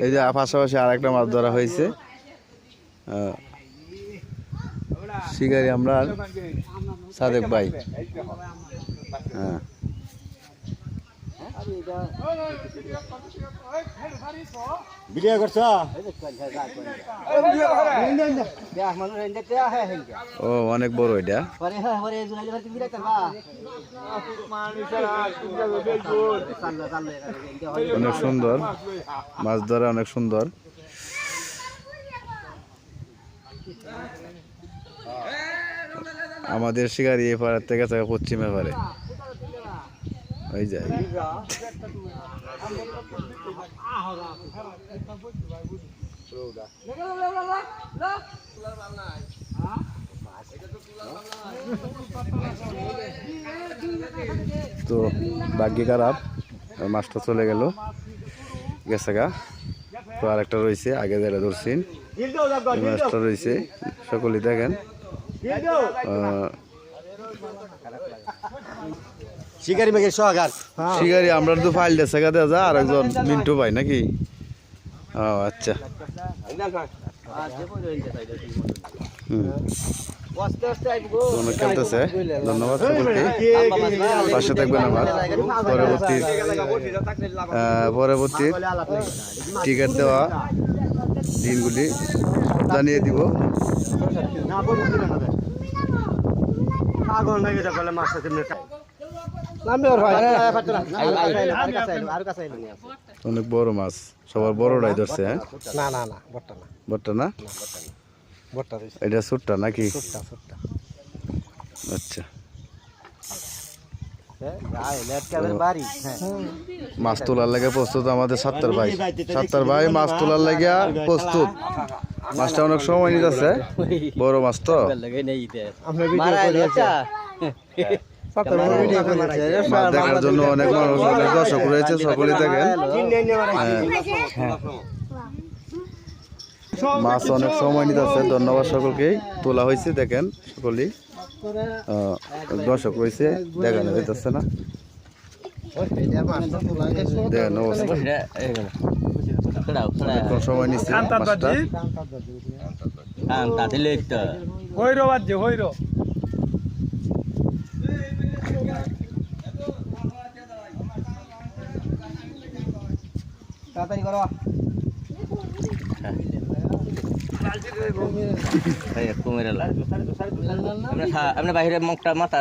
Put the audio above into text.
এই যে পাশাপাশি আর একটা মাছ ধরা হয়েছে। শিকারি আমরা সাদেক ভাই। হ্যাঁ ভিডিও করছ? ও অনেক বড় এটা, অনেক সুন্দর মাছ ধরা, অনেক সুন্দর। আমাদের শিকারি এ পাড়ার থেকে পশ্চিমে পারে ওই যায়। তো ভাগ্য খারাপ, মাছটা চলে গেল গেছে গা। তো আরেকটা রয়েছে, আগে যেটা ধরছেন মাছটা রয়েছে, সকলেই দেখেন। শিকারি মেঘের সোহাগার শিকারি আমরা তো ফাইল দেশে গা দেওয়া যায়, আর একজন মিন্টু ভাই নাকি? ও আচ্ছা, খেলতেছে। ধন্যবাদ সকলকে, পাশে থাকবেন আমার। পরবর্তী টিকিট দেওয়া দিনগুলি জানিয়ে দিব। অনেক বড় মাছ, সবার বড়টাই ধরছে। হ্যাঁ না না না, বড়টা না, এটা ছোটটা নাকি? আচ্ছা, মাছ তোলার লাগে প্রস্তুত আমাদের সাত্তার ভাই মাছ তোলার লাগে প্রস্তুত। মাছটা অনেক সময় নিতেছে, বড় মাছ তো। মাছ দেখার জন্য অনেক মানুষ, অনেক দর্শক রয়েছে, সকলেই দেখেন। মাছ অনেক সময় নিতেছে। ধন্যবাদ সকলকেই, তোলা হয়েছে দেখেন সকলেই। দর্শক রয়েছে, দেখানো যেতেছে না, দেখেন অবস্থা। অনেকক্ষণ সময় নিচ্ছে মাছটা। তাড়াতাড়ি করো। আপনি বাহিরে মুখটা মাথা